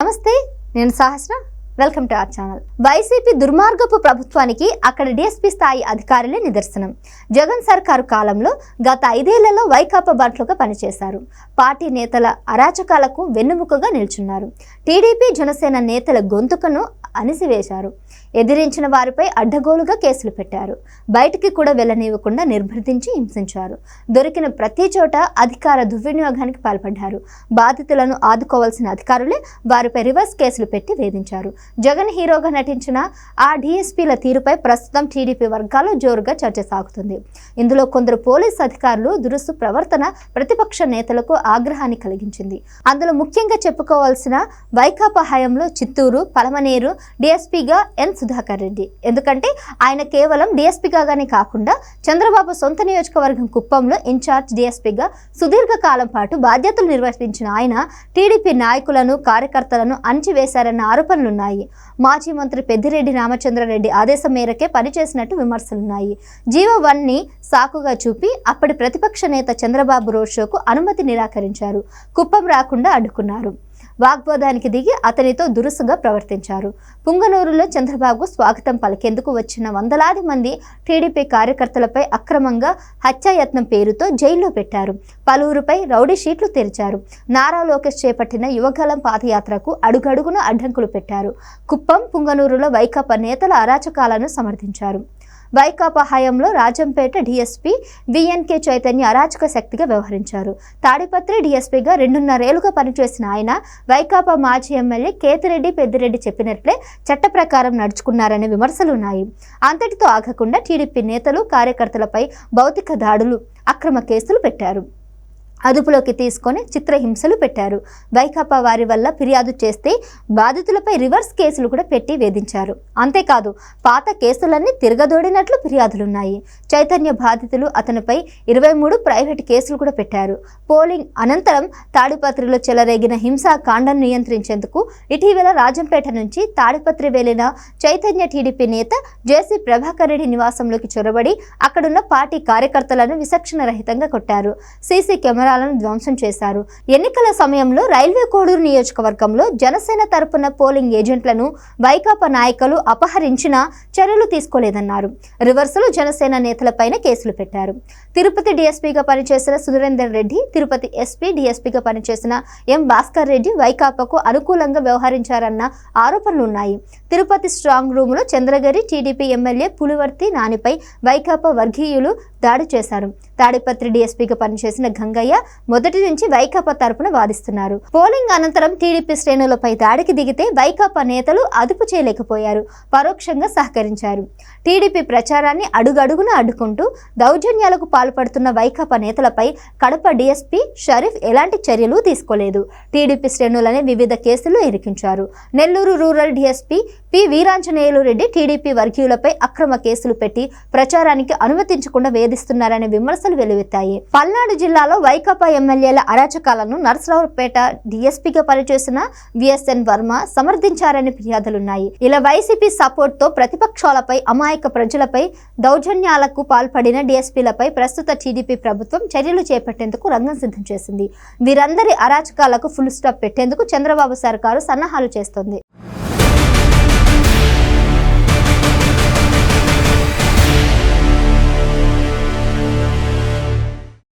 నమస్తే, నేను Sahasra. Welcome to our channel. YCP దుర్మార్గపు ప్రభుత్వానికి అక్కడ డీఎస్పీ స్థాయి అధికారులే నిదర్శనం. జగన్ సర్కారు కాలంలో గత 5 ఏళ్లలో వైకాపా బాటలుగా పనిచేశారు. పార్టీ నేతల అరాచకాలకు వెన్నుముకగా నిల్చున్నారు. టీడీపీ జనసేన నేతల గొంతుకను అణిసివేశారు. ఎదిరించిన వారిపై అడ్డగోలుగా కేసులు పెట్టారు. బయటికి కూడా వెళ్లనివ్వకుండా నిర్బంధించి హింసించారు. దొరికిన ప్రతి చోట అధికార దుర్వినియోగానికి పాల్పడ్డారు. బాధితులను ఆదుకోవాల్సిన అధికారులే వారిపై రివర్స్ కేసులు పెట్టి వేధించారు. జగన్ హీరోగా నటించిన ఆ డీఎస్పీల తీరుపై ప్రస్తుతం టీడీపీ వర్గాల్లో జోరుగా చర్చ సాగుతుంది. ఇందులో కొందరు పోలీసు అధికారులు దురుసు ప్రవర్తన ప్రతిపక్ష నేతలకు ఆగ్రహాన్ని కలిగించింది. అందులో ముఖ్యంగా చెప్పుకోవాల్సిన వైకాపా హయాంలో చిత్తూరు, పలమనేరు డీఎస్పీగా ఎన్ సుధాకర్ రెడ్డి. ఎందుకంటే ఆయన కేవలం డీఎస్పీగానే కాకుండా చంద్రబాబు సొంత నియోజకవర్గం కుప్పంలో ఇన్ఛార్జ్ డీఎస్పీగా సుదీర్ఘ కాలం పాటు బాధ్యతలు నిర్వర్తించిన ఆయన టీడీపీ నాయకులను, కార్యకర్తలను అణచివేశారన్న ఆరోపణలున్నాయి. మాజీ మంత్రి పెద్దిరెడ్డి రామచంద్రారెడ్డి ఆదేశం మేరకే పనిచేసినట్టు విమర్శలున్నాయి. జీవో 1ని సాకుగా చూపి అప్పటి ప్రతిపక్ష నేత చంద్రబాబు రోడ్ షోకు అనుమతి నిరాకరించారు. కుప్పం రాకుండా అడ్డుకున్నారు. వాగ్వాదానికి దిగి అతనితో దురుసుగా ప్రవర్తించారు. పుంగనూరులో చంద్రబాబు స్వాగతం పలికేందుకు వచ్చిన వందలాది మంది టీడీపీ కార్యకర్తలపై అక్రమంగా హత్యాయత్నం పేరుతో జైల్లో పెట్టారు. పలువురుపై రౌడీ షీట్లు తెరిచారు. నారా లోకేష్ చేపట్టిన యువగలం పాదయాత్రకు అడుగడుగున అడ్డంకులు పెట్టారు. కుప్పం, పుంగనూరులో వైకాపా నేతల అరాచకాలను సమర్థించారు. వైకాపా హయాంలో రాజంపేట డీఎస్పీ విఎన్కే చైతన్య అరాచక శక్తిగా వ్యవహరించారు. తాడిపత్రి డీఎస్పీగా 2.5 ఏళ్లుగా పనిచేసిన ఆయన వైకాపా మాజీ ఎమ్మెల్యే కేతిరెడ్డి, పెద్దిరెడ్డి చెప్పినట్లే చట్ట ప్రకారం నడుచుకున్నారనే విమర్శలున్నాయి. అంతటితో ఆగకుండా టీడీపీ నేతలు, కార్యకర్తలపై భౌతిక దాడులు, అక్రమ కేసులు పెట్టారు. అదుపులోకి తీసుకొని చిత్రహింసలు పెట్టారు. వైకాపా వారి వల్ల ఫిర్యాదు చేస్తే బాధితులపై రివర్స్ కేసులు కూడా పెట్టి వేధించారు. అంతేకాదు పాత కేసులన్నీ తిరగదోడినట్లు ఫిర్యాదులున్నాయి. చైతన్య బాధితులు అతనిపై 23 ప్రైవేట్ కేసులు కూడా పెట్టారు. పోలింగ్ అనంతరం తాడిపత్రిలో చెలరేగిన హింసాకాండను నియంత్రించేందుకు ఇటీవల రాజంపేట నుంచి తాడిపత్రి వెళ్లిన చైతన్య టీడీపీ నేత జేసీ ప్రభాకర్ రెడ్డి నివాసంలోకి చొరబడి అక్కడున్న పార్టీ కార్యకర్తలను విచక్షణ రహితంగా కొట్టారు. సీసీ కెమెరాలను ధ్వంసం చేశారు. ఎన్నికల సమయంలో రైల్వే కోడూరు నియోజకవర్గంలో జనసేన తరపున పోలింగ్ ఏజెంట్లను వైకాపా నాయకులు అపహరించినా చర్యలు తీసుకోలేదన్నారు. రివర్సులో జనసేన నేతలపైన కేసులు పెట్టారు. తిరుపతి డీఎస్పీగా పనిచేసిన సురేందర్ రెడ్డి, తిరుపతి ఎస్పీ డీఎస్పీగా పనిచేసిన ఎం భాస్కర్ రెడ్డి వైకాపాకు అనుకూలంగా వ్యవహరించారన్న ఆరోపణలున్నాయి. తిరుపతి స్ట్రాంగ్ రూములో చంద్రగిరి టీడీపీ ఎమ్మెల్యే పులివర్తి నానిపై వైకాపా వర్గీయులు దాడి చేశారు. తాడిపత్రి డీఎస్పీగా పనిచేసిన గంగయ్య మొదటి నుంచి వైకాపా తరపున వాదిస్తున్నారు. పోలింగ్ అనంతరం టీడీపీ శ్రేణులపై దాడికి దిగితే వైకాపా నేతలు అదుపు చేయలేకపోయారు, పరోక్షంగా సహకరించారు. టీడీపీ ప్రచారాన్ని అడుగడుగున అడ్డుకుంటూ దౌర్జన్యాలకు పాల్పడుతున్న వైకాపా నేతలపై కడప డీఎస్పీ షరీఫ్ ఎలాంటి చర్యలు తీసుకోలేదు. టీడీపీ శ్రేణులనే వివిధ కేసులు ఇరికించారు. Nellore rural DSP P Veeranjaneyulu Reddy TDP వర్గీయులపై అక్రమ కేసులు పెట్టి ప్రచారానికి అనుమతించకుండా వేధిస్తున్నారనే విమర్శలు వెలువెత్తాయి. పల్నాడు జిల్లాలో వైకాపా ఎమ్మెల్యేల అరాచకాలను నర్సరావుపేట డీఎస్పీగా పనిచేసిన విఎస్ఎన్ వర్మ సమర్థించారని ఫిర్యాదులున్నాయి. ఇలా వైసీపీ సపోర్ట్ తో ప్రతిపక్షాలపై, అమాయక ప్రజలపై దౌర్జన్యాలకు పాల్పడిన డీఎస్పీలపై ప్రస్తుత టీడీపీ ప్రభుత్వం చర్యలు చేపట్టేందుకు రంగం సిద్ధం చేసింది. వీరందరి అరాచకాలకు ఫుల్ స్టాప్ పెట్టేందుకు చంద్రబాబు సర్కారు సన్నాహాలు చేస్తోంది.